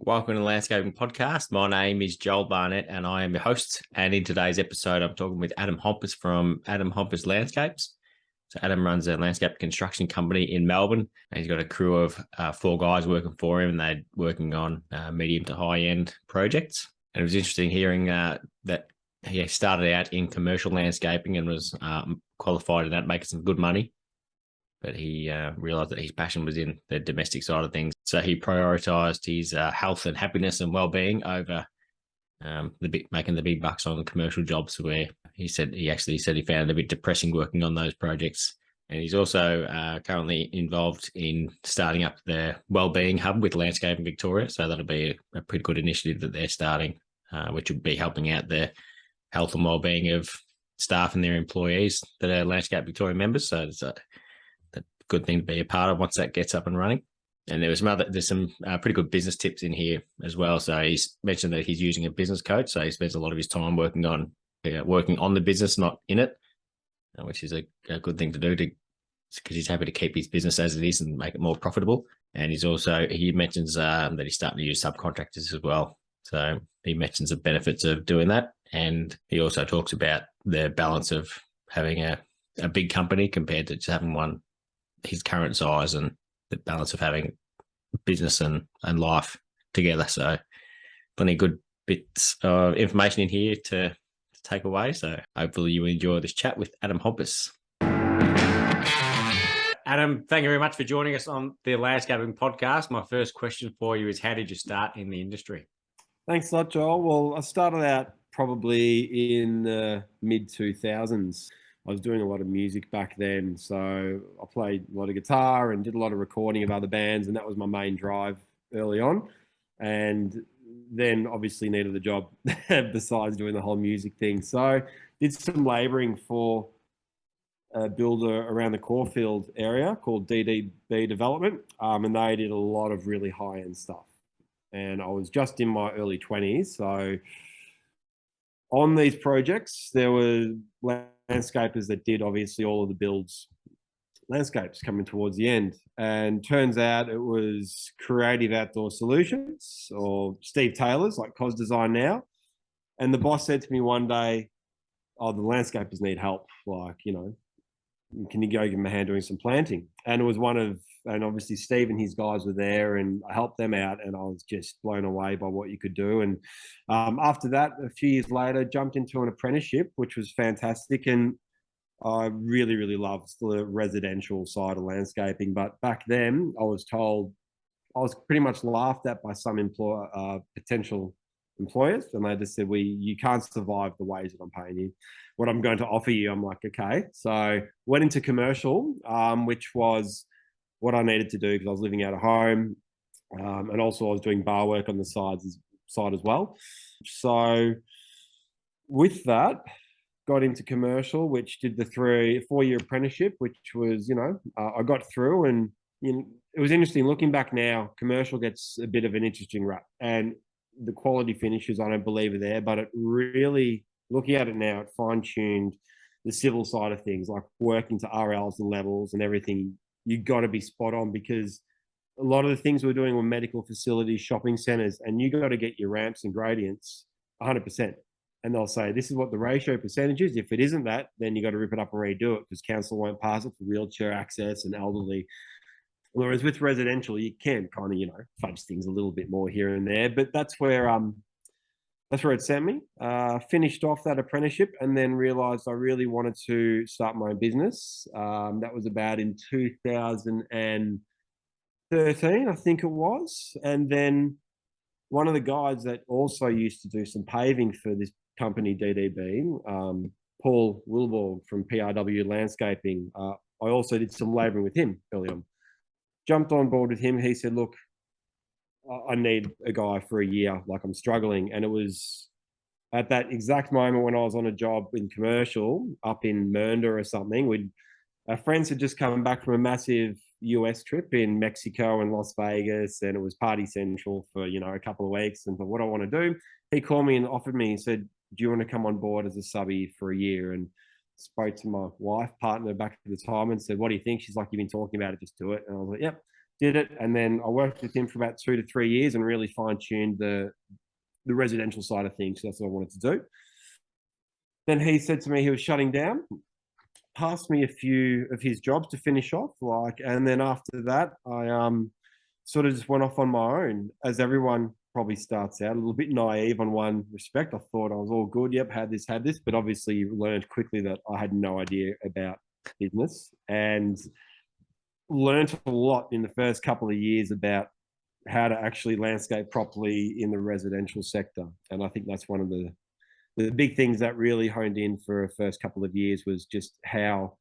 Welcome to the Landscaping Podcast. My name is Joel Barnett and I am your host. And in today's episode, I'm talking with Adam Hompas from Adam Hompas Landscapes. So Adam runs a landscape construction company in Melbourne. And he's got a crew of 4 guys working for him, and they're working on medium to high-end projects. And it was interesting hearing that he started out in commercial landscaping and was qualified in that, making some good money. But he realised that his passion was in the domestic side of things. So he prioritised his health and happiness and well-being over making the big bucks on the commercial jobs, where he said he found it a bit depressing working on those projects. And he's also currently involved in starting up the wellbeing hub with Landscaping Victoria. So that'll be a pretty good initiative that they're starting, which will be helping out the health and wellbeing of staff and their employees that are Landscape Victoria members. So it's a good thing to be a part of once that gets up and running. And there's some pretty good business tips in here as well. So he's mentioned that he's using a business coach. So he spends a lot of his time working on the business, not in it, which is a good thing to do because he's happy to keep his business as it is and make it more profitable. And he mentions that he's starting to use subcontractors as well. So he mentions the benefits of doing that. And he also talks about the balance of having a big company compared to just having one his current size, and the balance of having business and life together. So plenty of good bits of information in here to take away. So hopefully you enjoy this chat with Adam Hompas. Adam, thank you very much for joining us on the Landscaping Podcast. My first question for you is, how did you start in the industry? Thanks a lot, Joel. Well, I started out probably in the mid-2000s. I was doing a lot of music back then, so I played a lot of guitar and did a lot of recording of other bands, and that was my main drive early on. And then obviously needed a job besides doing the whole music thing. So did some labouring for a builder around the Caulfield area called DDB Development, and they did a lot of really high-end stuff. And I was just in my early 20s, so on these projects, there were landscapers that did obviously all of the builds landscapes coming towards the end. And turns out it was Creative Outdoor Solutions, or Steve Taylor's, like Cos Design now. And the boss said to me one day, "Oh, the landscapers need help. Like, can you go give them a hand doing some planting?" And it was and obviously Steve and his guys were there, and I helped them out, and I was just blown away by what you could do. And after that, a few years later, jumped into an apprenticeship, which was fantastic. And I really, really loved the residential side of landscaping. But back then, I was told I was pretty much laughed at by some potential employers, and they just said, you can't survive the wage that I'm paying you. What I'm going to offer you, I'm like, okay. So went into commercial, which was what I needed to do because I was living out of home, and also I was doing bar work on the side as well. So with that, got into commercial, which did the 4-year apprenticeship, which was, I got through. And it was interesting looking back now. Commercial gets a bit of an interesting rap, and the quality finishes I don't believe are there, but it really, looking at it now, it fine-tuned the civil side of things, like working to RLs and levels and everything. You got to be spot on, because a lot of the things we're doing were medical facilities, shopping centers, and you got to get your ramps and gradients 100%. And they'll say, this is what the ratio percentage is. If it isn't that, then you got to rip it up and redo it, because council won't pass it for wheelchair access and elderly. Whereas with residential, you can kind of, fudge things a little bit more here and there. But that's where it sent me. Finished off that apprenticeship, and then realised I really wanted to start my own business. That was about in 2013, I think it was. And then one of the guys that also used to do some paving for this company, DDB, Paul Wilborg from PRW Landscaping, I also did some labouring with him early on. Jumped on board with him. He said, look, I need a guy for a year, like I'm struggling. And it was at that exact moment when I was on a job in commercial up in Mernda or something. Our friends had just come back from a massive US trip in Mexico and Las Vegas, and it was party central for, a couple of weeks. And for what I want to do, he called me and offered me, he said, do you want to come on board as a subby for a year? And spoke to my wife partner back at the time and said, what do you think? She's like, you've been talking about it, just do it. And I was like, yep. did it. And then I worked with him for about 2 to 3 years and really fine-tuned the residential side of things. So that's what I wanted to do. Then he said to me he was shutting down, passed me a few of his jobs to finish off, and then after that, I sort of just went off on my own, as everyone probably starts out a little bit naive on one respect. I thought I was all good. Yep, had this, but obviously learned quickly that I had no idea about business, and learned a lot in the first couple of years about how to actually landscape properly in the residential sector. And I think that's one of the big things that really honed in for the first couple of years was just how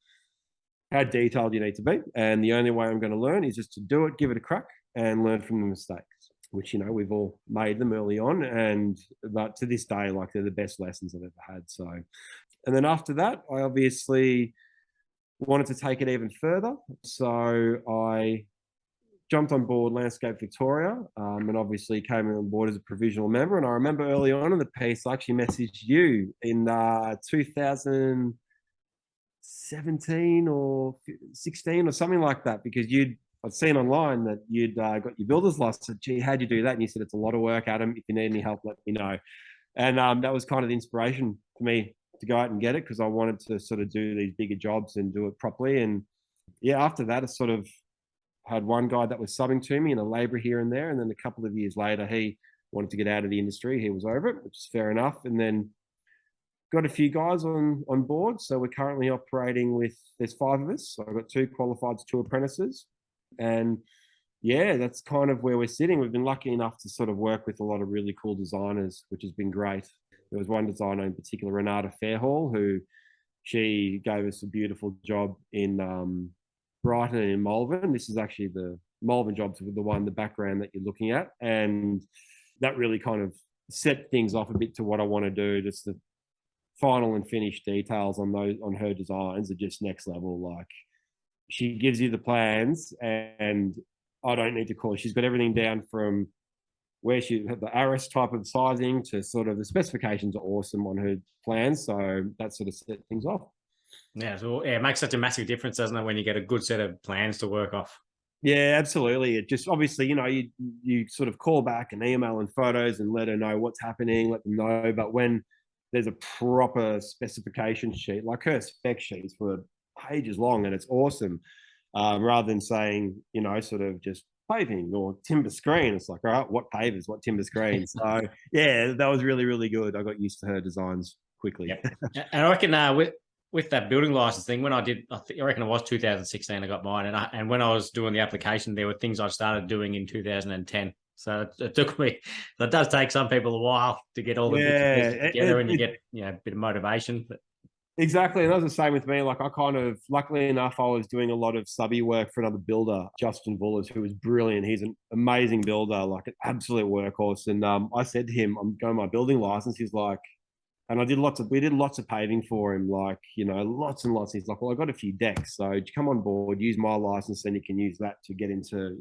detailed you need to be. And the only way I'm going to learn is just to do it, give it a crack, and learn from the mistakes, which, we've all made them early on. But to this day, like, they're the best lessons I've ever had. So, and then after that, I obviously wanted to take it even further. So I jumped on board Landscape Victoria, and obviously came on board as a provisional member. And I remember early on in the piece, I actually messaged you in 2017 or 16 or something like that, because I'd seen online that you'd got your builder's license. Gee, how'd you do that? And you said, it's a lot of work, Adam. If you need any help, let me know. And that was kind of the inspiration for me to go out and get it, because I wanted to sort of do these bigger jobs and do it properly. And yeah, after that, I sort of had one guy that was subbing to me and a labourer here and there. And then a couple of years later, he wanted to get out of the industry. He was over it, which is fair enough. And then got a few guys on board. So we're currently operating with, there's 5 of us. So I've got 2 qualified, 2 apprentices. And yeah, that's kind of where we're sitting. We've been lucky enough to sort of work with a lot of really cool designers, which has been great. There was one designer in particular, Renata Fairhall, who she gave us a beautiful job in Brighton and in Melbourne. This is actually the Melbourne jobs with the background that you're looking at. And that really kind of set things off a bit to what I want to do. Just the final and finished details on her designs are just next level. Like, she gives you the plans and I don't need to call. She's got everything down from where she had the Aris type of sizing to sort of the specifications are awesome on her plans. So that sort of set things off. Yeah, so it makes such a massive difference, doesn't it, when you get a good set of plans to work off? Yeah, absolutely. It just obviously, you sort of call back and email and photos and let her know what's happening, let them know. But when there's a proper specification sheet, like her spec sheets were pages long and it's awesome, rather than saying, sort of just paving or timber screen. It's like, all right, what pavers, what timber screen? So yeah, that was really, really good. I got used to her designs quickly. Yep. And I reckon with that building license thing, when I reckon it was 2016, I got mine. And when I was doing the application, there were things I started doing in 2010. So it took me, so it does take some people a while to get all the bits and pieces together, and you get, a bit of motivation. But exactly. And that was the same with me. Like, I kind of, luckily enough, I was doing a lot of subby work for another builder, Justin Vullers, who was brilliant. He's an amazing builder, like an absolute workhorse. And I said to him, I'm going my building license. He's like, and we did lots of paving for him, like, lots and lots. He's like, well, I got a few decks. So come on board, use my license, and you can use that to get into,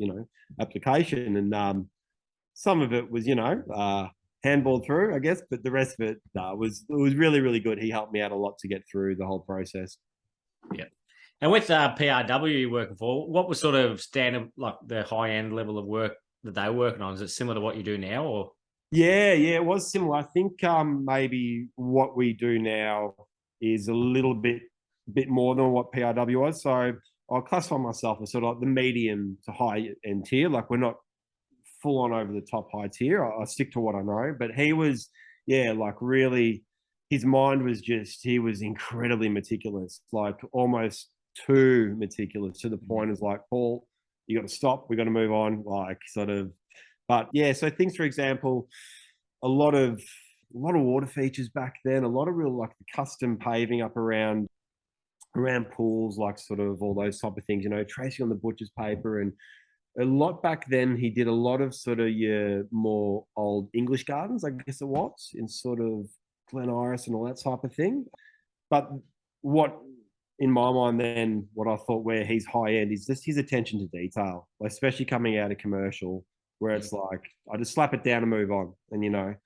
application. And some of it was, handballed through, I guess, but the rest of it was really, really good. He helped me out a lot to get through the whole process. Yeah. And with PRW you're working for, what was sort of standard, like the high end level of work that they were working on? Is it similar to what you do now, or? Yeah, it was similar. I think maybe what we do now is a little bit more than what PRW was. So I'll classify myself as sort of like the medium to high end tier. Like, we're not full on over the top high tier. I stick to what I know. But he was, like, really, his mind was just, he was incredibly meticulous, like almost too meticulous, to the point is like, Paul, you got to stop. We got to move on. Like, sort of. But yeah, so things, for example, a lot of water features back then, a lot of real, like, the custom paving up around pools, like sort of all those type of things, tracing on the butcher's paper. And a lot back then, he did a lot of sort of your more old English gardens, I guess it was, in sort of Glen Iris and all that type of thing. But what, in my mind then, what I thought where he's high end is just his attention to detail, especially coming out of commercial, where it's like, I just slap it down and move on. And,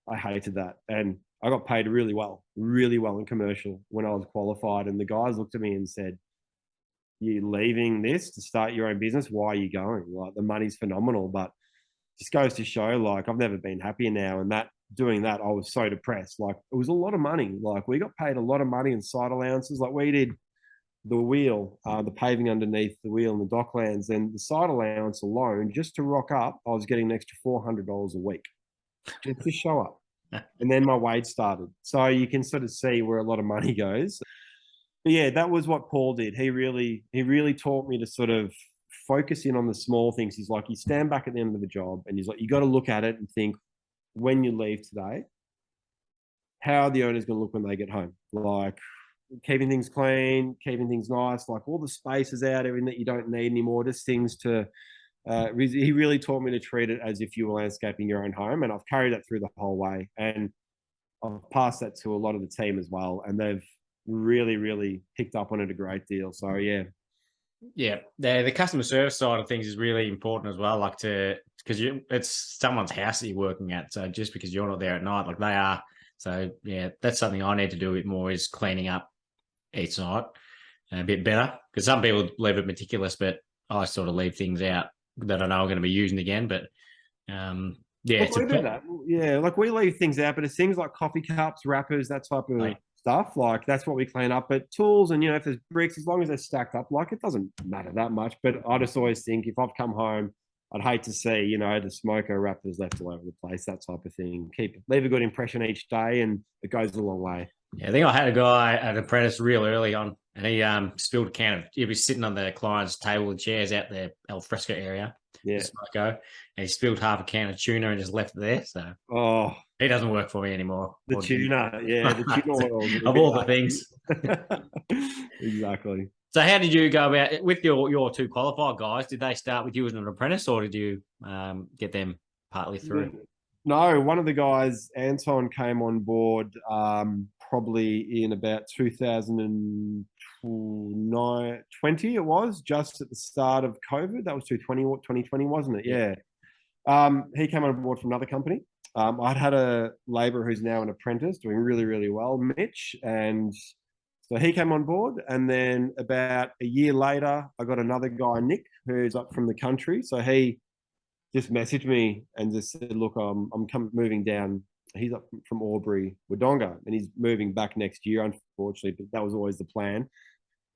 I hated that. And I got paid really well in commercial when I was qualified. And the guys looked at me and said, you're leaving this to start your own business. Why are you going? Like, the money's phenomenal, but just goes to show, like, I've never been happier now. And that, doing that, I was so depressed. Like, it was a lot of money. Like, we got paid a lot of money in site allowances. Like, we did the wheel, the paving underneath the wheel in the docklands, and the site allowance alone, just to rock up, I was getting an extra $400 a week just to show up. And then my wage started. So you can sort of see where a lot of money goes. But yeah, that was what Paul did. He really taught me to sort of focus in on the small things. He's like, you stand back at the end of the job and he's like, you got to look at it and think, when you leave today, how are the owners going to look when they get home? Like, keeping things clean, keeping things nice, like all the spaces out, everything that you don't need anymore, just things to, he really taught me to treat it as if you were landscaping your own home. And I've carried that through the whole way. And I've passed that to a lot of the team as well. And they've really picked up on it a great deal. So yeah. Yeah, the customer service side of things is really important as well. Like, because it's someone's house that you're working at. So just because you're not there at night, like they are. So yeah, that's something I need to do a bit more, is cleaning up each night a bit better. Because some people leave it meticulous, but I sort of leave things out that I know I'm going to be using again. But yeah, Look, we do that. Yeah, like, we leave things out, but it's things like coffee cups, wrappers, that type of stuff. Like, that's what we clean up. But tools and, if there's bricks, as long as they're stacked up, like, it doesn't matter that much. But I just always think, if I've come home, I'd hate to see, the smoke or wrappers left all over the place, that type of thing. Leave a good impression each day, and it goes a long way. Yeah, I think I had a guy, an apprentice, real early on, and he spilled a can of. He was sitting on the client's table and chairs out the al fresco area. Yeah. And he spilled half a can of tuna and just left it there. So he doesn't work for me anymore. The tuna, yeah, the tuna oil of all the things. Exactly. So how did you go about with your two qualified guys? Did they start with you as an apprentice, or did you get them partly through? No, one of the guys, Anton, came on board probably in about 2020. It was just at the start of COVID. That was 2020, wasn't it? Yeah. He came on board from another company. I'd had a labourer who's now an apprentice doing really well, Mitch, and so he came on board. And then about a year later, I got another guy, Nick, who's up from the country. So he just messaged me and just said, look, I'm moving down. He's up from Albury, Wodonga, and he's moving back next year, unfortunately, but that was always the plan.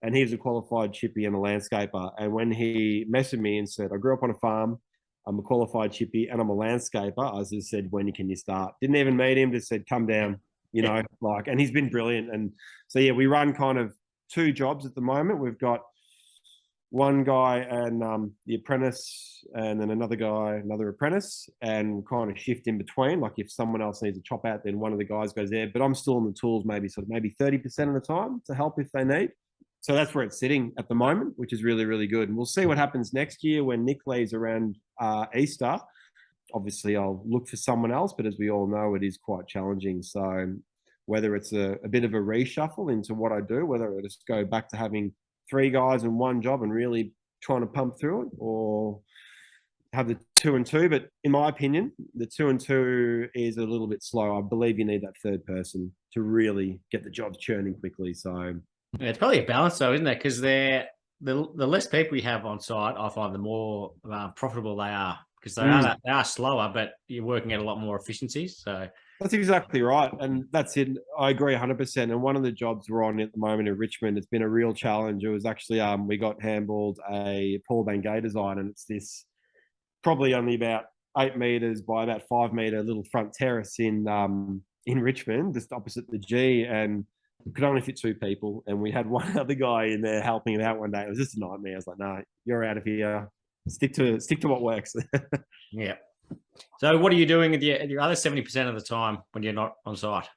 And he was a qualified chippy and a landscaper. And when he messaged me and said, I grew up on a farm, I'm a qualified chippy and I'm a landscaper, I just said, when can you start? Didn't even meet him, just said, come down, and he's been brilliant. And so, yeah, we run kind of two jobs at the moment. We've got one guy and the apprentice, and then another guy, another apprentice, and kind of shift in between. Like, if someone else needs a chop out, then one of the guys goes there. But I'm still on the tools maybe 30% of the time to help if they need. So that's where it's sitting at the moment, which is really good. And we'll see what happens next year when Nick leaves around Easter. Obviously, I'll look for someone else, but as we all know, it is quite challenging. So whether it's a bit of a reshuffle into what I do, whether I just go back to having three guys in one job and really trying to pump through it, or have the 2 and 2. But in my opinion, the 2 and 2 is a little bit slow. I believe you need that third person to really get the jobs churning quickly. So yeah, it's probably a balance though, isn't it? Because the less people you have on site, I find the more profitable they are, because they are slower, but you're working at a lot more efficiencies. So that's exactly right. And that's it. I agree 100%. And one of the jobs we're on at the moment in Richmond, it's been a real challenge. It was actually, we got handballed a Paul Bangay design, and it's this probably only about 8 meters by about 5 meter little front terrace in Richmond, just opposite the G, and could only fit 2 people. And we had one other guy in there helping him out one day. It was just a nightmare. I was like, no, you're out of here. Stick to what works. Yeah. So what are you doing with your other 70% of the time when you're not on site?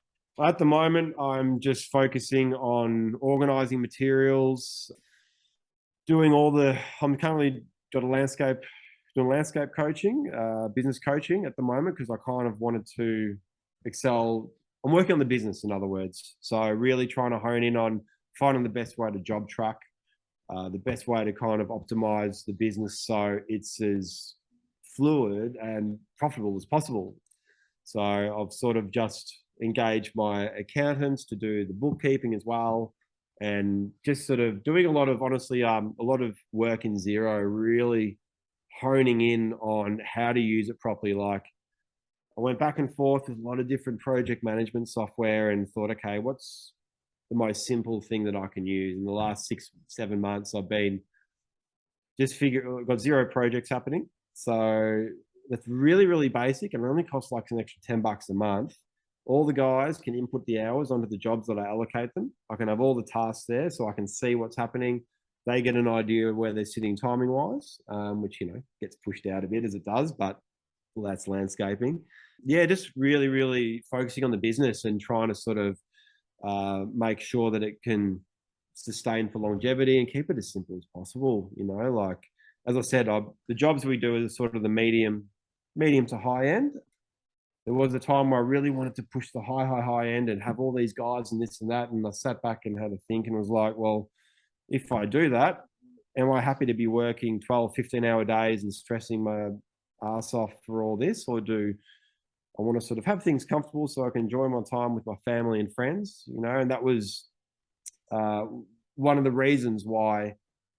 At the moment, I'm just focusing on organising materials, I'm currently doing landscape coaching, business coaching at the moment, because I kind of wanted to excel. I'm working on the business, in other words. So really trying to hone in on finding the best way to job track, the best way to kind of optimize the business so it's as fluid and profitable as possible. So I've sort of just engaged my accountants to do the bookkeeping as well. and just sort of doing a lot of, honestly, a lot of work in Zero, really honing in on how to use it properly. Like, I went back and forth with a lot of different project management software and thought, okay, what's the most simple thing that I can use? In the last 6-7 months, I've been got Zero projects happening. So that's really, really basic, and it only costs like an extra $10 a month. All the guys can input the hours onto the jobs that I allocate them. I can have all the tasks there so I can see what's happening. They get an idea of where they're sitting timing wise, which, gets pushed out a bit as it does, but well, that's landscaping. Yeah, just really, really focusing on the business and trying to sort of make sure that it can sustain for longevity and keep it as simple as possible. Like, as I said, the jobs we do is sort of the medium to high end. There was a time where I really wanted to push the high end and have all these guys and this and that. And I sat back and had a think and was like, well, if I do that, am I happy to be working 12, 15-hour days and stressing my ass off for all this? Or do I want to sort of have things comfortable so I can enjoy my time with my family and friends? And that was one of the reasons why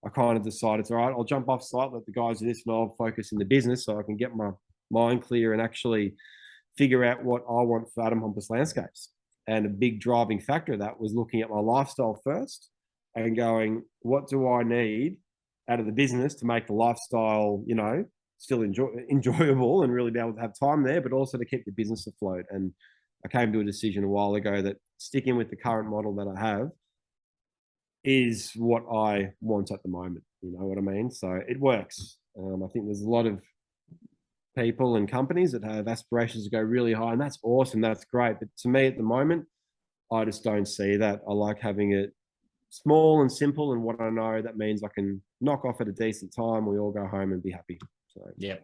I kind of decided, it's all right, I'll jump off site, let the guys do this, and I'll focus in the business so I can get my mind clear and actually figure out what I want for Adam Hompas Landscapes. And a big driving factor of that was looking at my lifestyle first and going, what do I need out of the business to make the lifestyle, still enjoyable and really be able to have time there, but also to keep the business afloat. And I came to a decision a while ago that sticking with the current model that I have is what I want at the moment. You know what I mean? So it works. I think there's a lot of people and companies that have aspirations to go really high, and that's awesome. That's great. But to me at the moment, I just don't see that. I like having it small and simple, and what I know that means I can knock off at a decent time. We all go home and be happy. So yeah,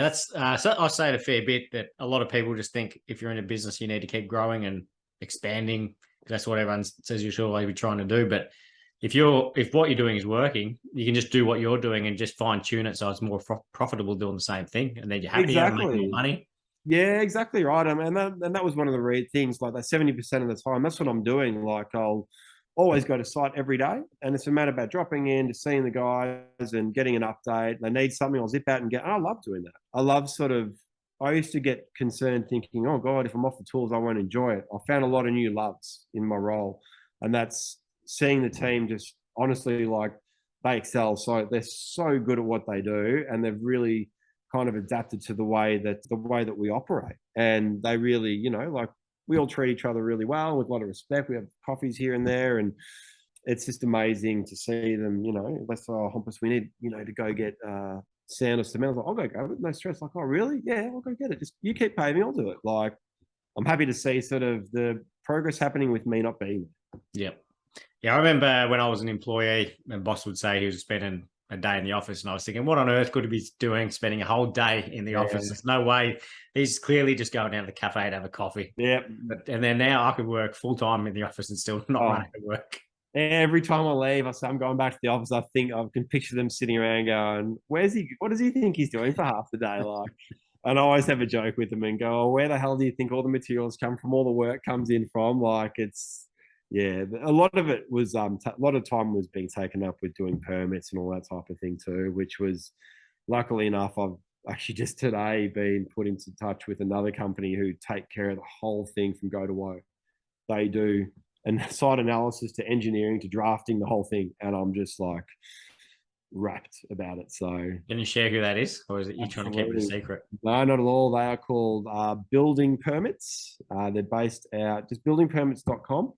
that's so I say it a fair bit that a lot of people just think if you're in a business you need to keep growing and expanding. That's what everyone says you should always be trying to do. But if what you're doing is working, you can just do what you're doing and just fine tune it so it's more profitable doing the same thing, and then you're happier and making more money. Yeah, exactly right. And that was one of the things, like that 70% of the time, that's what I'm doing. Like, I'll always go to site every day, and it's a matter about dropping in, just seeing the guys and getting an update. They need something, I'll zip out and I love doing that. I used to get concerned thinking, oh God, if I'm off the tools, I won't enjoy it. I found a lot of new loves in my role, and that's seeing the team just honestly, like, they excel. So they're so good at what they do, and they've really kind of adapted to the way that we operate. And they really, like, we all treat each other really well with a lot of respect. We have coffees here and there, and it's just amazing to see them, let's say, oh, Hompas, we need, to go get sand or cement. I'll go with no stress. Like, oh, really? Yeah, I'll go get it. Just you keep paying me, I'll do it. Like, I'm happy to see sort of the progress happening with me not being there. Yeah, I remember when I was an employee, and boss would say he was spending a day in the office, and I was thinking, what on earth could he be doing, spending a whole day in the office? There's no way. He's clearly just going down to the cafe to have a coffee. Yeah. And then now I could work full time in the office and still not running to work. Every time I leave, I say I'm going back to the office. I think I can picture them sitting around going, "Where's he? What does he think he's doing for half the day?" Like, and I always have a joke with them and go, "Oh, where the hell do you think all the materials come from? All the work comes in from?" Like, it's, yeah, a lot of it was a lot of time was being taken up with doing permits and all that type of thing too, which was, luckily enough, I've actually just today been put into touch with another company who take care of the whole thing from go to woe. They do and site analysis to engineering to drafting, the whole thing, and I'm just like wrapped about it. So, can you share who that is, or is it you trying to keep it a secret? No, not at all. They are called Building Permits. They're based out just buildingpermits.com,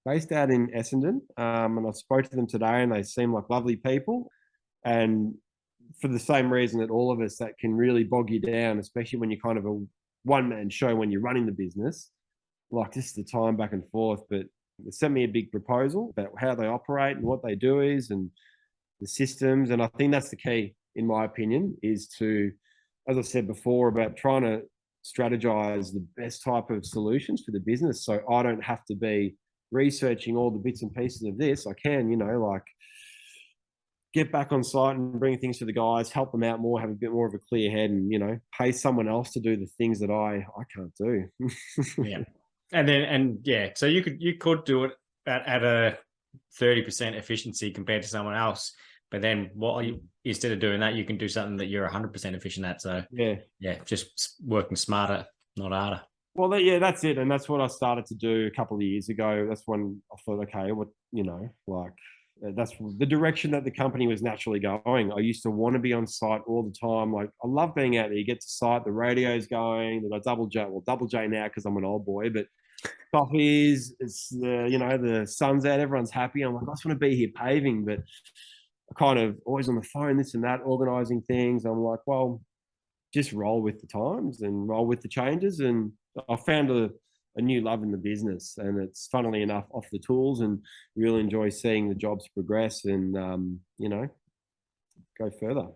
based out in Essendon. And I spoke to them today, and they seem like lovely people. And for the same reason that all of us, that can really bog you down, especially when you're kind of a one-man show when you're running the business. Like, just the time back and forth, but they sent me a big proposal about how they operate and what they do is, and the systems. And I think that's the key, in my opinion, is to, as I said before, about trying to strategize the best type of solutions for the business. So I don't have to be researching all the bits and pieces of this. I can, like, get back on site and bring things to the guys, help them out more, have a bit more of a clear head, and, pay someone else to do the things that I can't do. Yeah. So you could do it at a 30% efficiency compared to someone else. But then instead of doing that, you can do something that you're 100% efficient at. So yeah, just working smarter, not harder. Well, that's it. And that's what I started to do a couple of years ago. That's when I thought, okay, that's the direction that the company was naturally going. I used to want to be on site all the time. Like, I love being out there. You get to site, the radio's going, they've got double J now because I'm an old boy, but coffees, it's the sun's out, everyone's happy. I'm like, I just want to be here paving, but I kind of always on the phone, this and that, organizing things. I'm like, well, just roll with the times and roll with the changes. And I found a new love in the business, and it's funnily enough off the tools, and really enjoy seeing the jobs progress and go further.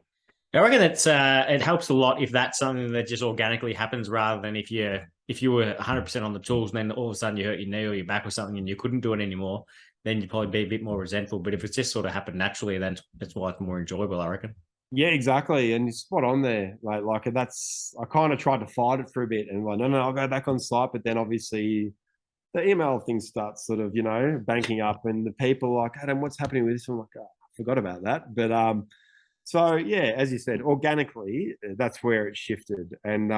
I reckon that's it helps a lot if that's something that just organically happens, rather than if you were 100% on the tools and then all of a sudden you hurt your knee or your back or something and you couldn't do it anymore, then you'd probably be a bit more resentful. But if it's just sort of happened naturally, then that's why it's more enjoyable, I reckon. Yeah, exactly. And you're spot on there. Like that's, I kind of tried to fight it for a bit and like, no, I'll go back on site. But then obviously the email thing starts sort of, banking up, and the people like, Adam, what's happening with this? I'm like, oh, I forgot about that. But so yeah, as you said, organically, that's where it shifted. And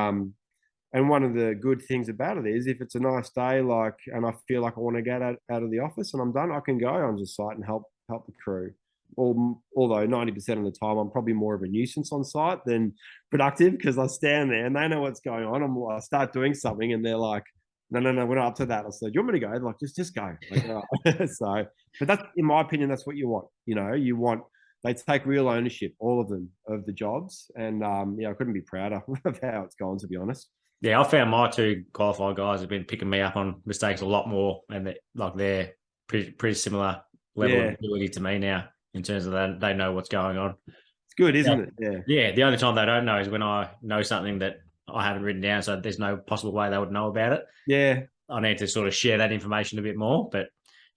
one of the good things about it is if it's a nice day, like, and I feel like I want to get out of the office and I'm done, I can go on the site and help the crew. Although 90% of the time I'm probably more of a nuisance on site than productive, because I stand there and they know what's going on. I start doing something and they're like, no, we're not up to that. I said, do you want me to go? Like, just go. Like, right. So, but that's, in my opinion, that's what you want. They take real ownership, all of them, of the jobs. And I couldn't be prouder of how it's gone, to be honest. Yeah, I found my two qualified guys have been picking me up on mistakes a lot more, and they're pretty similar level of ability to me now, in terms of that they know what's going on. It's good, isn't it? Yeah. The only time they don't know is when I know something that I haven't written down, so there's no possible way they would know about it. Yeah. I need to sort of share that information a bit more, but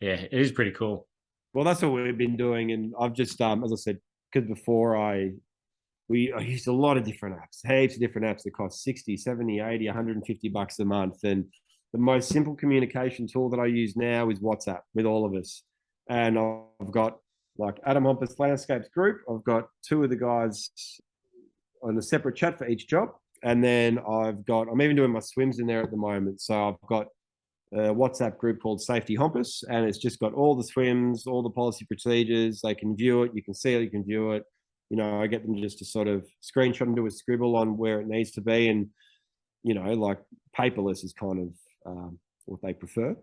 yeah, it is pretty cool. Well, that's what we've been doing, and I've just, as I said, because before I used a lot of different apps, heaps of different apps that cost 60, 70, 80, 150 bucks a month. And the most simple communication tool that I use now is WhatsApp with all of us. And I've got like Adam Hompas Landscapes group. I've got two of the guys on a separate chat for each job. And then I'm even doing my swims in there at the moment. So I've got a WhatsApp group called Safety Hompas, and it's just got all the swims, all the policy procedures. They can view it. You can see it. You can view it. I get them just to sort of screenshot and do a scribble on where it needs to be. And, like paperless is kind of what they prefer.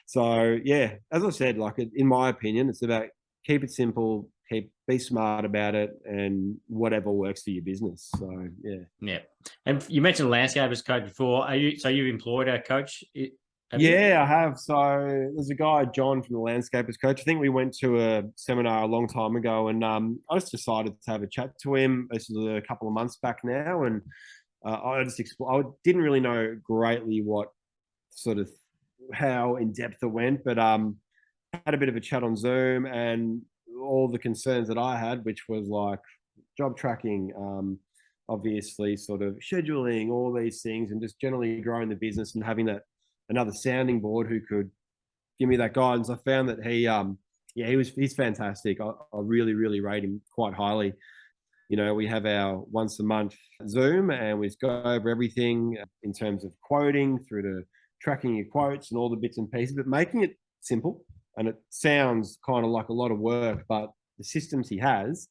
So, yeah, as I said, like in my opinion, it's about keep it simple, be smart about it, and whatever works for your business. So, yeah. Yeah. And you mentioned landscapers coach before. You've employed a coach? I have. So there's a guy, John, from the Landscapers Coach. I think we went to a seminar a long time ago, and I just decided to have a chat to him. This was a couple of months back now, and I didn't really know greatly what sort of how in depth it went, but had a bit of a chat on Zoom, and all the concerns that I had, which was like job tracking, obviously sort of scheduling, all these things, and just generally growing the business and having that another sounding board who could give me that guidance. I found that he's fantastic. I really, really rate him quite highly. We have our once a month Zoom, and we just go over everything in terms of quoting through to tracking your quotes and all the bits and pieces, but making it simple. And it sounds kind of like a lot of work, but the systems he has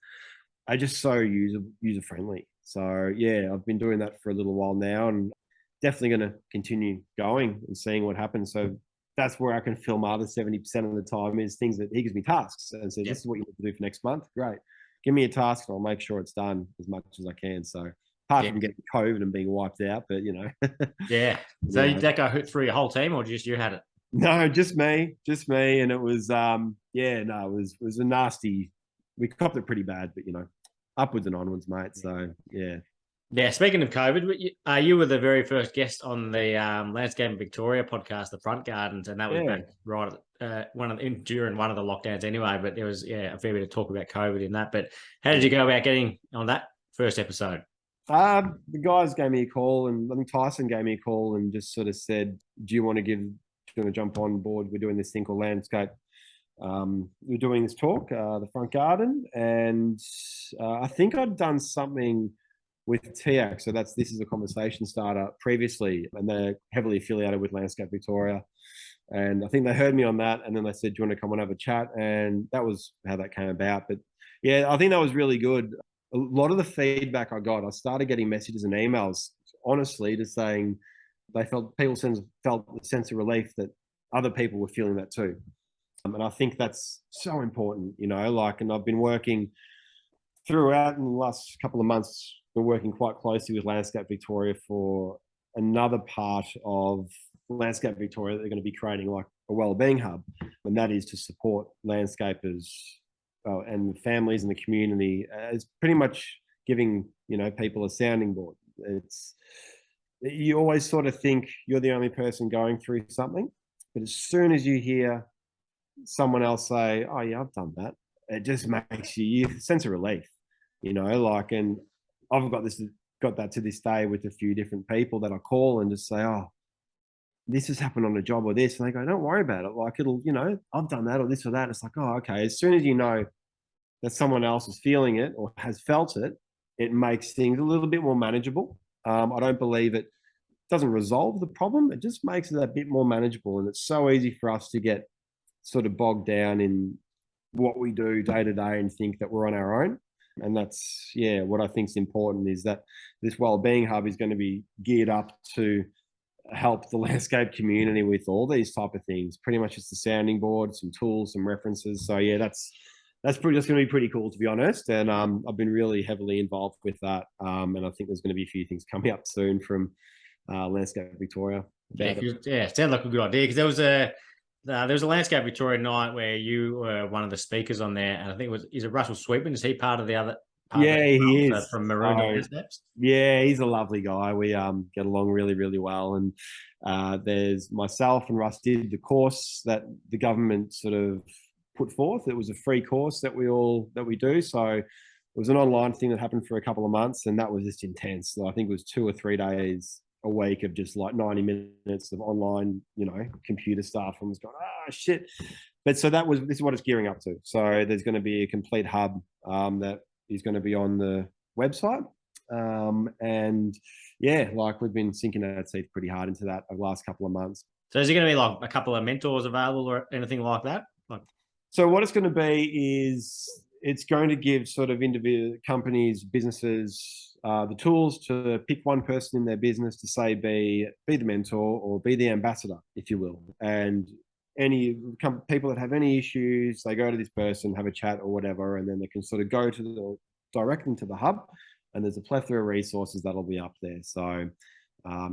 are just so user friendly. So yeah, I've been doing that for a little while now, and definitely going to continue going and seeing what happens. So that's where I can fill my other 70% of the time, is things that he gives me tasks and says, this is what you need to do for next month. Great. Give me a task and I'll make sure it's done as much as I can. So apart from getting COVID and being wiped out, but Yeah. So did that go through your whole team, or just you had it? No, just me. And it was, it was a nasty, we copped it pretty bad, but upwards and onwards, mate. So yeah. Yeah, speaking of COVID, you were the very first guest on the Landscape in Victoria podcast, The Front Gardens, and that was back right at during one of the lockdowns anyway. But there was a fair bit of talk about COVID in that. But how did you go about getting on that first episode? The guys gave me a call, and I think Tyson gave me a call and just sort of said, "Do you want to jump on board? We're doing this thing called Landscape we were doing this talk, the front garden, and I think I'd done something with TX. So this is a conversation starter previously, and they're heavily affiliated with Landscape Victoria. And I think they heard me on that, and then they said, "Do you want to come and have a chat?" And that was how that came about. But yeah, I think that was really good. A lot of the feedback I got, I started getting messages and emails, honestly, just saying they felt the sense of relief that other people were feeling that too. And I think that's so important, and I've been working throughout in the last couple of months. We're working quite closely with Landscape Victoria for another part of Landscape Victoria that they're going to be creating, like a wellbeing hub, and that is to support landscapers and families in the community. It's pretty much giving people a sounding board. You always sort of think you're the only person going through something, but as soon as you hear someone else say, "Oh yeah, I've done that," it just makes you a sense of relief, and I've got that to this day with a few different people that I call and just say, "Oh, this has happened on a job or this," and they go, "Don't worry about it. Like it'll, I've done that or this or that." It's like, "Oh, okay." As soon as you know that someone else is feeling it or has felt it, it makes things a little bit more manageable. I don't believe it doesn't resolve the problem. It just makes it a bit more manageable, and it's so easy for us to get sort of bogged down in what we do day to day and think that we're on our own. And that's, what I think is important is that this wellbeing hub is going to be geared up to help the landscape community with all these type of things. Pretty much it's the sounding board, some tools, some references. So that's going to be pretty cool, to be honest. And I've been really heavily involved with that. And I think there's going to be a few things coming up soon from Landscape Victoria. It sounds like a good idea, because there was a Landscape Victoria night where you were one of the speakers on there, and I think is it Russell Sweetman? Is he part of the other? He is from Maroon Landscapes. Yeah, he's a lovely guy. We get along really, really well. And there's myself and Russ did the course that the government sort of put forth. It was a free course that we do. So it was an online thing that happened for a couple of months, and that was just intense. So I think it was 2 or 3 days a week of just like 90 minutes of online, computer stuff, and was going, shit. But so this is what it's gearing up to. So there's going to be a complete hub that is going to be on the website. And we've been sinking our teeth pretty hard into that over the last couple of months. So is it going to be like a couple of mentors available or anything like that? So what it's going to be is it's going to give sort of individual companies, businesses, the tools to pick one person in their business to say be the mentor or be the ambassador, if you will. And any people that have any issues, they go to this person, have a chat or whatever, and then they can sort of go to direct them to the hub. And there's a plethora of resources that'll be up there. So I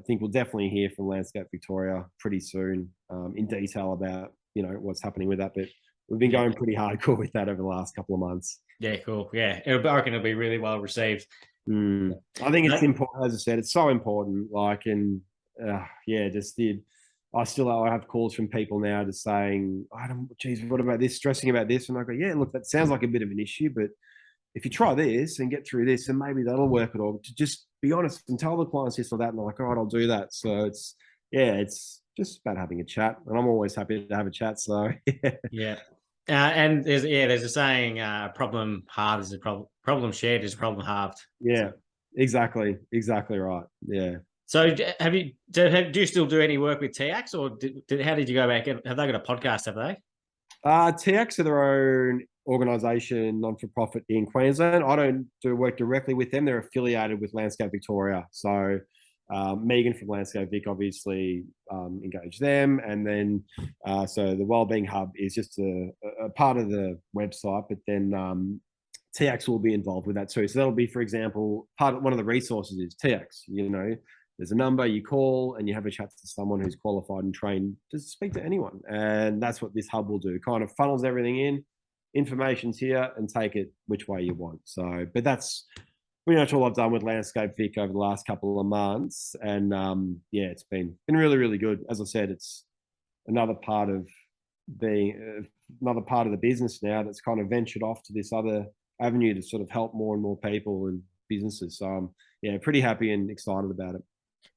think we'll definitely hear from Landscape Victoria pretty soon in detail about what's happening with that. But we've been going pretty hardcore with that over the last couple of months. Yeah, cool. Yeah, I reckon it'll be really well received. I think it's important, as I said, it's so important. I have calls from people now just saying, what about this, stressing about this? And I go, yeah, look, that sounds like a bit of an issue, but if you try this and get through this, and maybe that'll work at all. To just be honest and tell the clients this or that, and they're like, all right, I'll do that. So it's just about having a chat, and I'm always happy to have a chat. So yeah. And there's a saying, problem halved is a problem shared is a problem halved. Yeah, exactly right. Yeah. So do you still do any work with TX, or how did you go back? Have they got a podcast, have they? TX are their own organisation, non-for-profit in Queensland. I don't do work directly with them. They're affiliated with Landscape Victoria. So Megan from Landscape Vic obviously engaged them, and then so the Wellbeing Hub is just a part of the website, but then TX will be involved with that too. So that'll be, for example, one of the resources is TX. There's a number you call and you have a chat to someone who's qualified and trained to speak to anyone, and that's what this hub will do. Kind of funnels everything in, information's here, and take it which way you want. So, but that's pretty much all I've done with Landscape Vic over the last couple of months. And it's been really, really good. As I said, it's another part of the business now that's kind of ventured off to this other avenue to sort of help more and more people and businesses. So I'm pretty happy and excited about it.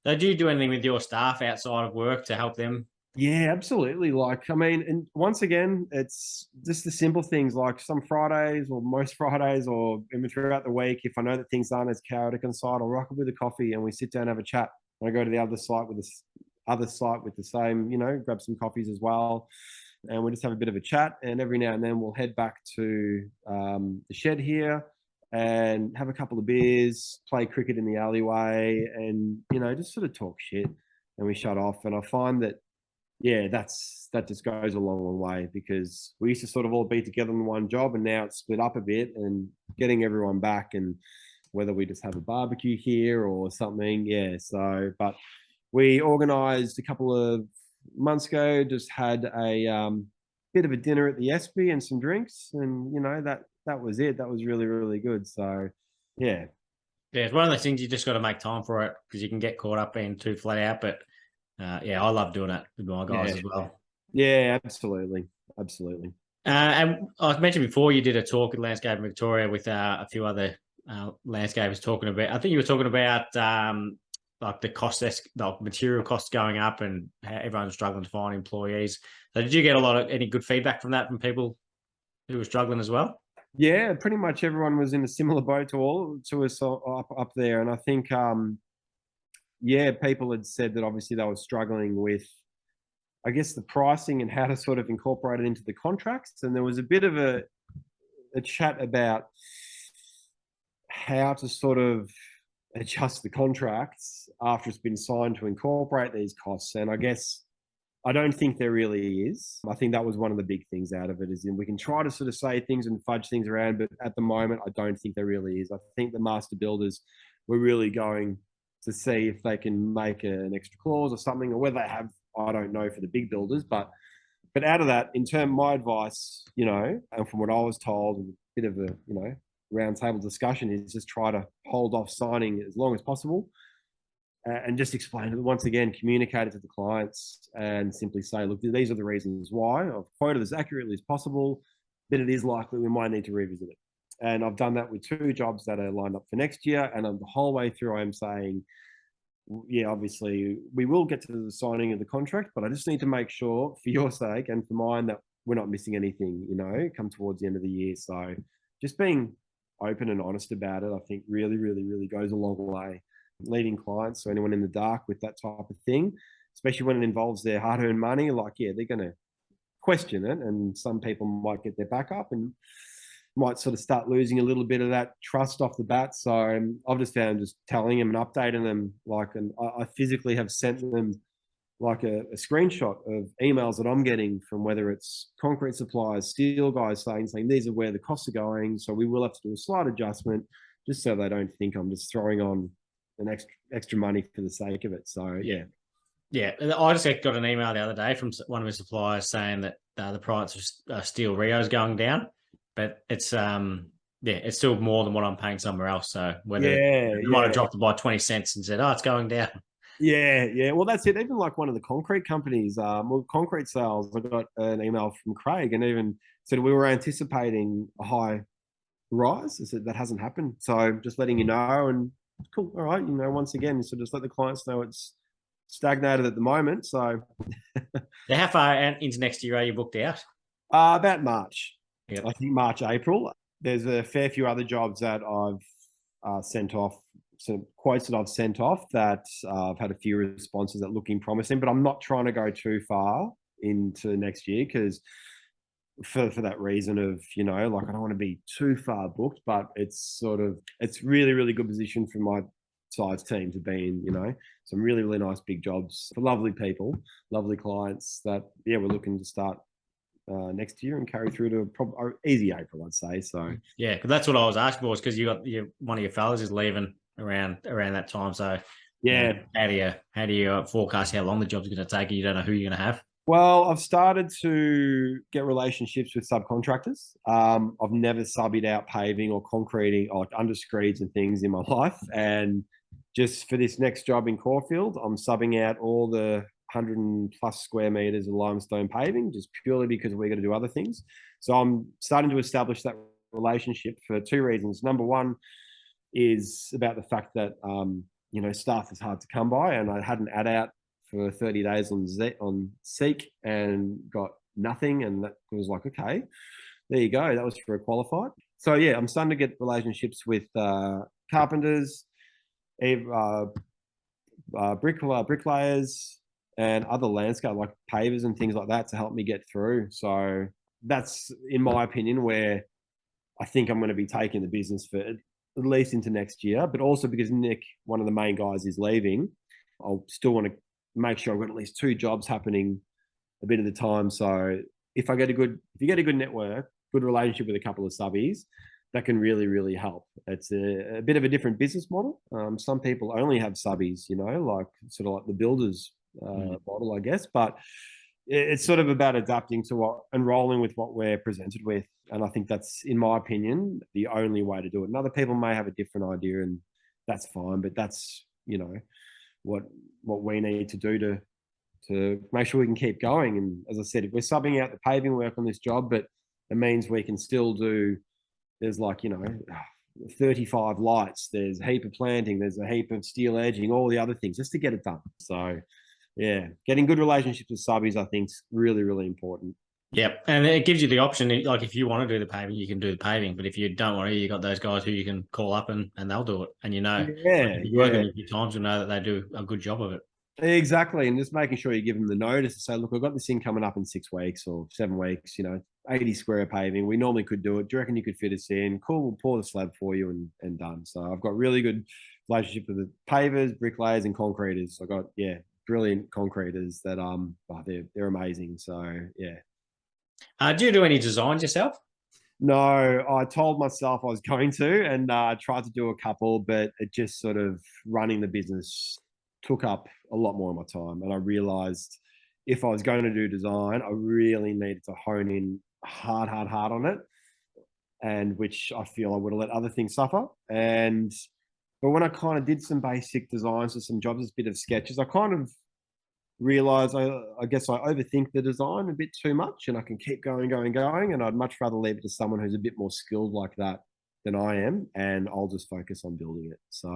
So do you do anything with your staff outside of work to help them Yeah, absolutely. Like, I mean, and once again, it's just the simple things like some Fridays or most Fridays or even throughout the week, if I know that things aren't as chaotic inside, I'll rock up with a coffee and we sit down and have a chat. And I go to the other site with the same, grab some coffees as well. And we just have a bit of a chat. And every now and then we'll head back to the shed here and have a couple of beers, play cricket in the alleyway, and, just sort of talk shit. And we shut off. And I find that that just goes a long, long way, because we used to sort of all be together in one job, and now it's split up a bit, and getting everyone back, and whether we just have a barbecue here or something. Yeah. So, but we organised a couple of months ago, just had a bit of a dinner at the Espy and some drinks, and that was it. That was really, really good. So, yeah. Yeah, it's one of those things you just got to make time for it, because you can get caught up being too flat out. But yeah, I love doing it with my guys as well. Yeah, absolutely. Absolutely. And I mentioned before, you did a talk at Landscape Victoria with a few other landscapers talking about. I think you were talking about like the material costs going up, and how everyone's struggling to find employees. So, did you get any good feedback from that from people who were struggling as well? Yeah, pretty much everyone was in a similar boat to us up there, and I think people had said that obviously they were struggling with, I guess, the pricing and how to sort of incorporate it into the contracts. And there was a bit of a chat about how to sort of adjust the contracts after it's been signed to incorporate these costs. And I guess I don't think there really is. I think that was one of the big things out of it, is we can try to sort of say things and fudge things around, but at the moment, I don't think there really is. I think the master builders were really going to see if they can make an extra clause or something, or whether they have, I don't know, for the big builders. But out of that, my advice, and from what I was told, a bit of a, round table discussion, is just try to hold off signing as long as possible, and just explain it once again, communicate it to the clients, and simply say, look, these are the reasons why. I've quoted as accurately as possible, but it is likely we might need to revisit it. And I've done that with 2 jobs that are lined up for next year. And the whole way through, I'm saying, yeah, obviously we will get to the signing of the contract, but I just need to make sure, for your sake and for mine, that we're not missing anything, come towards the end of the year. So just being open and honest about it, I think really, really, really goes a long way. Leading clients, so anyone in the dark with that type of thing, especially when it involves their hard-earned money, like, yeah, they're going to question it, and some people might get their back up and might sort of start losing a little bit of that trust off the bat. So I've just found just telling them and updating them, like, and I physically have sent them like a screenshot of emails that I'm getting from, whether it's concrete suppliers, steel guys, saying these are where the costs are going, so we will have to do a slight adjustment, just so they don't think I'm just throwing on an extra money for the sake of it. So yeah. I just got an email the other day from one of his suppliers saying that the price of steel Rio is going down, but it's still more than what I'm paying somewhere else. So whether they might have dropped it by 20 cents and said, oh, it's going down. Yeah. Well, that's it. Even like one of the concrete companies, concrete sales, I got an email from Craig, and even said we were anticipating a high rise. I said that hasn't happened. So just letting you know, and cool. All right. Once again, so just let the clients know it's stagnated at the moment. So how far into next year are you booked out? About March. Yep. I think March, April. There's a fair few other jobs that I've sent off, some quotes that I've sent off that I've had a few responses that looking promising, but I'm not trying to go too far into next year, because for that reason of, like, I don't want to be too far booked, but it's really, really good position for my size team to be in, some really, really nice big jobs for lovely people, lovely clients that, we're looking to start next year and carry through to easy April, I'd say. So yeah, because that's what I was asking for, because you got one of your fellas is leaving around that time. So yeah, how do you forecast how long the job's going to take? You don't know who you're going to have. Well, I've started to get relationships with subcontractors. I've never subbed out paving or concreting or like underscreeds and things in my life. And just for this next job in Caulfield, I'm subbing out all the 100+ square meters of limestone paving, just purely because we're going to do other things. So I'm starting to establish that relationship for 2 reasons. Number one is about the fact that, staff is hard to come by, and I had an ad out for 30 days on Seek and got nothing. And that was like, okay, there you go. That was for a qualified. So yeah, I'm starting to get relationships with carpenters, bricklayers, and other landscape like pavers and things like that to help me get through. So that's, in my opinion, where I think I'm going to be taking the business for at least into next year. But also because Nick, one of the main guys, is leaving, I'll still want to make sure I've got at least 2 jobs happening a bit of the time. So if you get a good network, good relationship with a couple of subbies, that can really, really help. It's a bit of a different business model. Some people only have subbies, like sort of like the builders model, I guess. But it's sort of about adapting to and rolling with what we're presented with. And I think that's, in my opinion, the only way to do it. And other people may have a different idea, and that's fine. But that's, what we need to do to make sure we can keep going. And as I said, if we're subbing out the paving work on this job, but it means we can still do, there's 35 lights, there's a heap of planting, there's a heap of steel edging, all the other things, just to get it done. So yeah, getting good relationships with subbies, I think, is really, really important. Yep. And it gives you the option, like if you want to do the paving, you can do the paving. But if you don't want to, you got those guys who you can call up and they'll do it. And if you work with them a few times, you know that they do a good job of it. Exactly. And just making sure you give them the notice to say, look, I've got this thing coming up in 6 weeks or 7 weeks, 80 square paving. We normally could do it. Do you reckon you could fit us in? Cool, we'll pour the slab for you and done. So I've got really good relationship with the pavers, bricklayers, and concreters. I've got, brilliant concreters that they're amazing. So yeah. Do you do any designs yourself? No, I told myself I was going to, and tried to do a couple, but it just sort of, running the business took up a lot more of my time. And I realized if I was going to do design, I really needed to hone in hard on it, and which I feel I would have let other things suffer. But when I kind of did some basic designs for some jobs, a bit of sketches, I kind of realized I guess I overthink the design a bit too much, and I can keep going, and I'd much rather leave it to someone who's a bit more skilled like that than I am, and I'll just focus on building it. So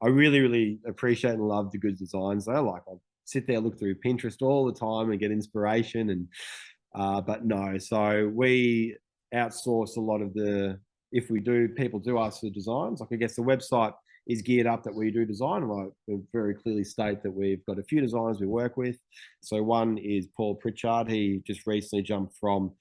I really, really appreciate and love the good designs though. Like, I'll sit there, look through Pinterest all the time and get inspiration, and but no, so we outsource a lot of if people do ask for designs, like I guess the website is geared up that we do design. And I very clearly state that we've got a few designers we work with. So one is Paul Pritchard. He just recently jumped from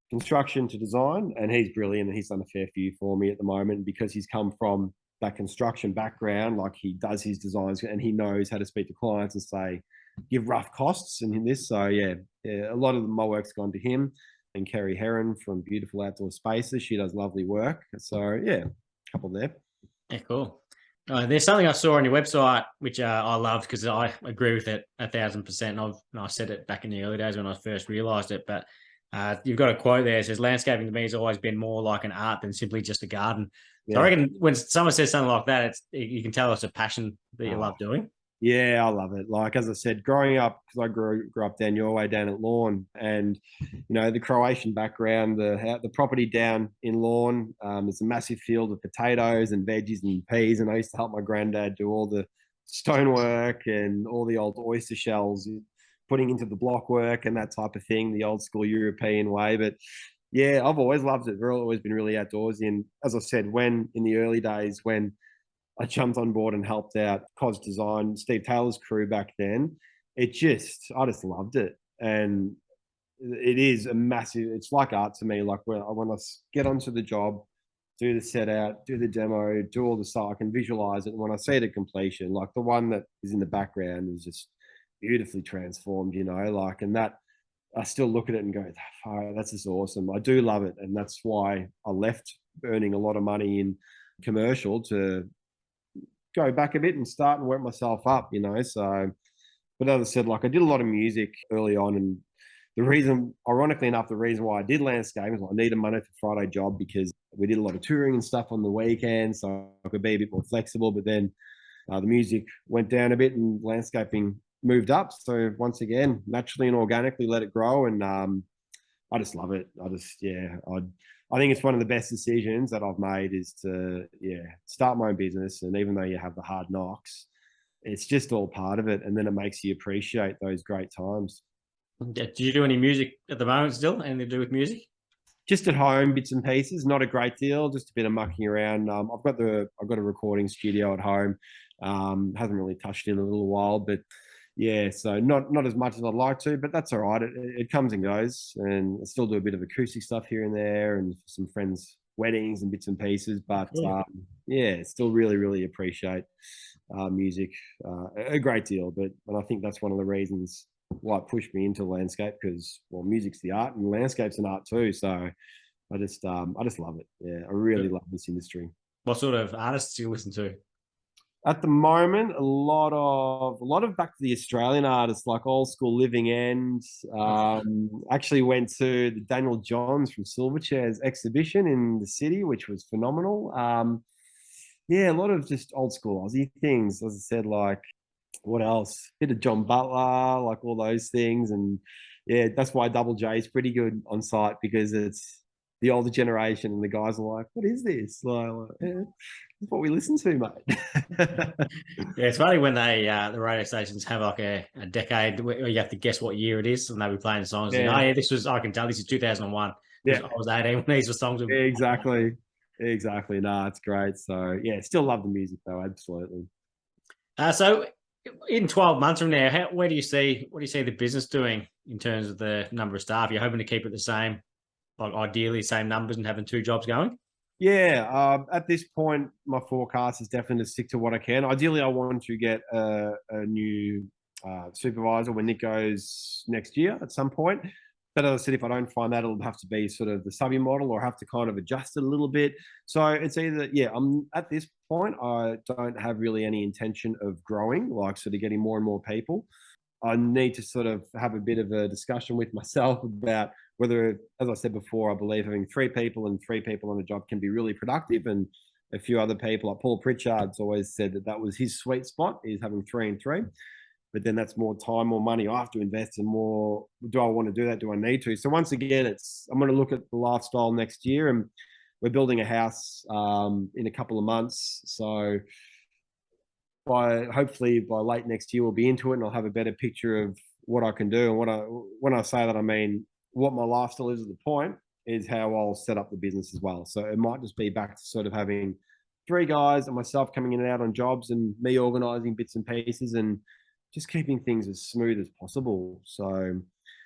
construction to design, and he's brilliant, and he's done a fair few for me at the moment because he's come from that construction background. Like, he does his designs and he knows how to speak to clients and say, give rough costs and in this. So yeah, a lot of my work's gone to him. And Kerry Heron from Beautiful Outdoor Spaces, she does lovely work. So yeah, a couple there. Yeah, cool. There's something I saw on your website which I loved, because I agree with it 1,000%. And I said it back in the early days when I first realised it. But you've got a quote there. It says, landscaping to me has always been more like an art than simply just a garden. Yeah. So I reckon when someone says something like that, you can tell it's a passion that you love doing. Yeah, I love it. Like, as I said, growing up, because I grew up down your way, down at Lawn, and the Croatian background, the property down in Lawn, there's a massive field of potatoes and veggies and peas, and I used to help my granddad do all the stonework and all the old oyster shells, putting into the block work and that type of thing, the old school European way. But yeah, I've always loved it. I've always been really outdoorsy, and as I said, when in the early days when I jumped on board and helped out Cos Design, Steve Taylor's crew back then, I just loved it. And it is it's like art to me. Like, when I get onto the job, do the set out, do the demo, do all the stuff, I can visualize it. And when I see it at completion, like the one that is in the background is just beautifully transformed, and that I still look at it and go, oh, that's just awesome. I do love it. And that's why I left earning a lot of money in commercial to go back a bit and start and work myself up, So, but as I said, like, I did a lot of music early on, and ironically enough, the reason why I did landscaping was I needed money for Friday job, because we did a lot of touring and stuff on the weekends, so I could be a bit more flexible. But then the music went down a bit and landscaping moved up. So once again, naturally and organically let it grow, and I just love it. I think it's one of the best decisions that I've made, is to start my own business. And even though you have the hard knocks, it's just all part of it. And then it makes you appreciate those great times. Do you do any music at the moment still? Anything to do with music? Just at home, bits and pieces, not a great deal, just a bit of mucking around. I've got a recording studio at home. Haven't really touched it in a little while, but yeah, so not as much as I'd like to, but that's all right. It comes and goes, and I still do a bit of acoustic stuff here and there, and some friends' weddings and bits and pieces. But yeah, still really appreciate music a great deal. And I think that's one of the reasons why it pushed me into landscape, because well, music's the art and landscape's an art too. So I just love it. Yeah, I really love this industry. What sort of artists do you listen to? At the moment, a lot of back to the Australian artists, like old school Living End. Actually went to the Daniel Johns from Silverchair's exhibition in the city, which was phenomenal. Yeah, a lot of just old school Aussie things. As I said, like what else? Bit of John Butler, like all those things. And yeah, that's why Double J is pretty good on site, because it's the older generation and the guys are like, what is this? Like, yeah, that's what we listen to, mate. Yeah, it's funny when they the radio stations have like a decade where you have to guess what year it is, and they'll be playing songs. Yeah. And, oh yeah, this was, I can tell this is 2001. Yeah, I was 18 when these were songs. exactly. No, it's great. So yeah, still love the music though, absolutely. So in 12 months from now, what do you see the business doing in terms of the number of staff? You're hoping to keep it the same, like ideally same numbers, and having 2 jobs going? Yeah, at this point, my forecast is definitely to stick to what I can. Ideally, I want to get a new supervisor when Nick goes next year at some point. But as I said, if I don't find that, it'll have to be sort of the subby model, or have to kind of adjust it a little bit. So it's either, yeah, I'm at this point, I don't have really any intention of growing, like sort of getting more and more people. I need to sort of have a bit of a discussion with myself about whether, as I said before, I believe having 3 people and 3 people on a job can be really productive. And a few other people, like Paul Pritchard's always said that was his sweet spot, is having 3 and 3. But then that's more time, more money I have to invest, and more, do I want to do that? Do I need to? So once again, I'm going to look at the lifestyle next year, and we're building a house in a couple of months. So hopefully by late next year, we'll be into it, and I'll have a better picture of what I can do. And when I say that, I mean what my lifestyle is at the point is how I'll set up the business as well. So it might just be back to sort of having 3 guys and myself coming in and out on jobs, and me organizing bits and pieces, and just keeping things as smooth as possible. So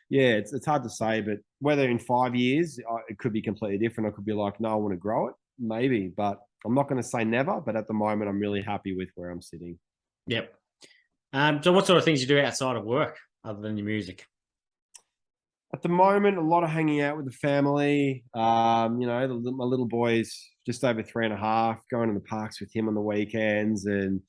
yeah, it's hard to say, but whether in 5 years it could be completely different. I could be like, no, I want to grow it, maybe, but I'm not going to say never. But at the moment, I'm really happy with where I'm sitting. Yep. So what sort of things you do outside of work other than your music? At the moment, a lot of hanging out with the family. My little boy's just over 3.5, going to the parks with him on the weekends, and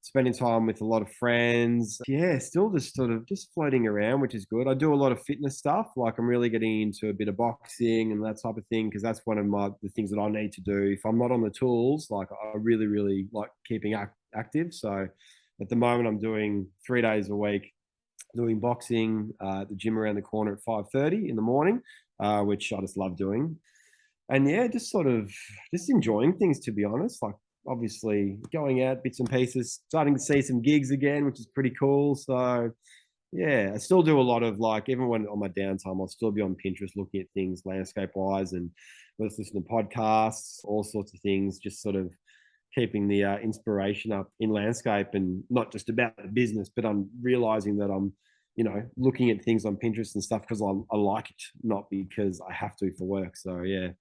spending time with a lot of friends. Yeah, still just sort of just floating around, which is good. I do a lot of fitness stuff. Like I'm really getting into a bit of boxing and that type of thing, because that's one of the things that I need to do. If I'm not on the tools, like I really like keeping active. So at the moment, I'm doing 3 days a week, doing boxing at the gym around the corner at 5:30 in the morning, which I just love doing. And yeah, just sort of just enjoying things, to be honest. Like obviously going out bits and pieces, starting to see some gigs again, which is pretty cool. So yeah, I still do a lot of, like, even when on my downtime, I'll still be on Pinterest looking at things landscape wise, and let's listen to podcasts, all sorts of things, just sort of keeping the inspiration up in landscape, and not just about the business, but I'm realizing that I'm, looking at things on Pinterest and stuff because I like it, not because I have to for work. So yeah.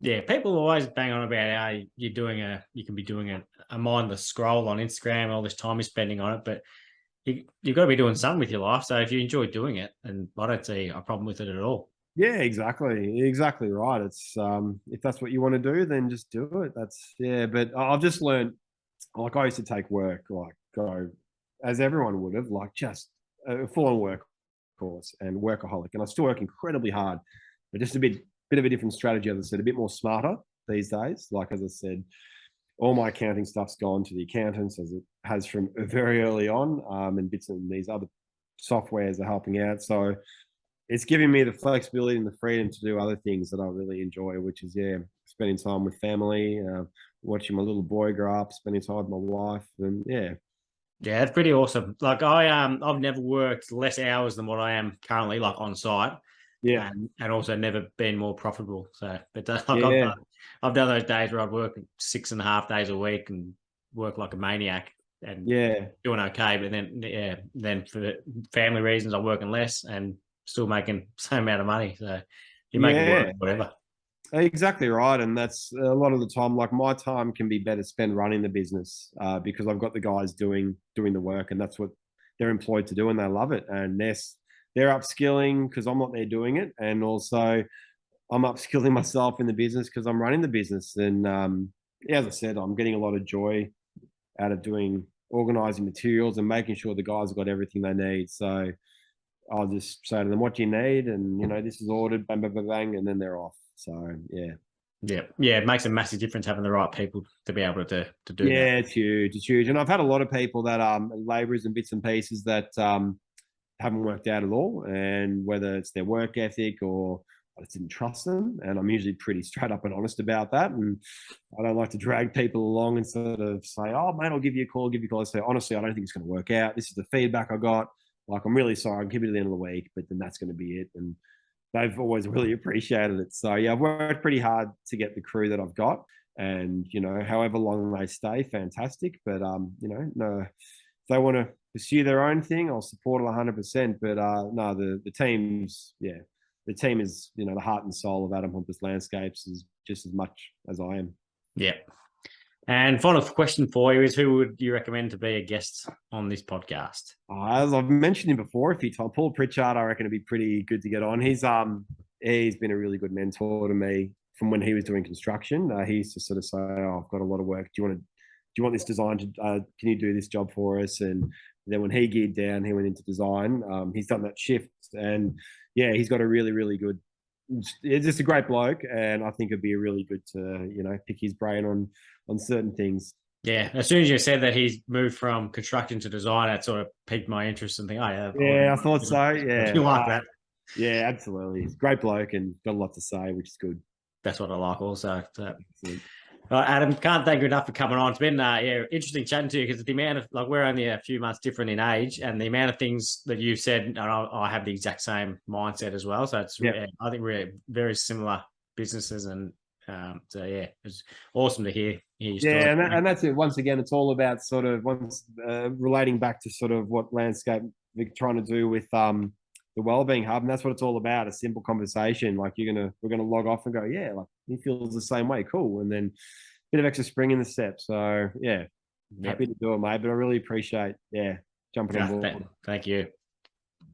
Yeah, people always bang on about how you can be doing a mindless scroll on Instagram and all this time you're spending on it, but you've got to be doing something with your life. So if you enjoy doing it, and I don't see a problem with it at all. Yeah, exactly right. It's if that's what you want to do, then just do it. But I've just learned, like I used to take work, like go, as everyone would have, like just a full-on work course and workaholic, and I still work incredibly hard, but just a bit of a different strategy. As I said, a bit more smarter these days. Like, as I said, all my accounting stuff's gone to the accountants, as it has from very early on, and bits of these other softwares are helping out. So it's giving me the flexibility and the freedom to do other things that I really enjoy, which is, yeah, spending time with family, watching my little boy grow up, spending time with my wife, and yeah, Yeah, it's pretty awesome. Like I've never worked less hours than what I am currently, like on site, Yeah, and also never been more profitable. So, but like yeah, I've done those days where I'd work 6.5 days a week and work like a maniac and yeah, doing okay. But then for family reasons, I'm working less and still making the same amount of money. So you make it work, yeah. whatever. Exactly right, and that's a lot of the time. Like my time can be better spent running the business because I've got the guys doing the work, and that's what they're employed to do, and they love it. And they're upskilling because I'm not there doing it, and also I'm upskilling myself in the business because I'm running the business. And yeah, as I said, I'm getting a lot of joy out of doing organizing materials and making sure the guys have got everything they need. So I'll just say to them, "What do you need?" And this is ordered, bang, bang, bang, bang, and then they're off. So yeah. Yeah, it makes a massive difference having the right people to be able to do that. Yeah, it's huge. It's huge. And I've had a lot of people that laborers and bits and pieces that haven't worked out at all. And whether it's their work ethic or I just didn't trust them. And I'm usually pretty straight up and honest about that. And I don't like to drag people along and sort of say, "Oh mate, I'll give you a call, give you a call." I say, honestly, I don't think it's going to work out. This is the feedback I got. Like, I'm really sorry. I'll give you to the end of the week, but then that's going to be it. And they've always really appreciated it. So yeah, I've worked pretty hard to get the crew that I've got, and however long they stay, fantastic. But no, if they want to pursue their own thing, I'll support it 100%. But no, the team's the team is the heart and soul of Adam Hompas Landscapes is just as much as I am. Yeah. And final question for you is, who would you recommend to be a guest on this podcast? As I've mentioned him before a few times, Paul Pritchard, I reckon it'd be pretty good to get on. He's been a really good mentor to me from when he was doing construction. He used to sort of say, "Oh, I've got a lot of work. Do you want this design? Can you do this job for us?" And then when he geared down, he went into design. He's done that shift, and yeah, he's got a really, really good. He's just a great bloke, and I think it'd be really good to pick his brain on certain things. Yeah, as soon as you said that he's moved from construction to design, that sort of piqued my interest and think, oh yeah, Yeah, I thought so. Yeah, you like that. Yeah, absolutely. He's a great bloke and got a lot to say, which is good. That's what I like also. So. Adam, can't thank you enough for coming on. It's been interesting chatting to you because the amount of we're only a few months different in age, and the amount of things that you've said, and I have the exact same mindset as well. So I think we're very similar businesses, and so yeah, it's awesome to hear your story. Yeah, and that's it. Once again, it's all about sort of relating back to sort of what Landscape we're trying to do with the wellbeing hub, and that's what it's all about. A simple conversation. Like we're gonna log off and go, yeah, like he feels the same way, cool, and then a bit of extra spring in the step. So yeah, happy to do it, mate. But I really appreciate jumping on board. Thank you.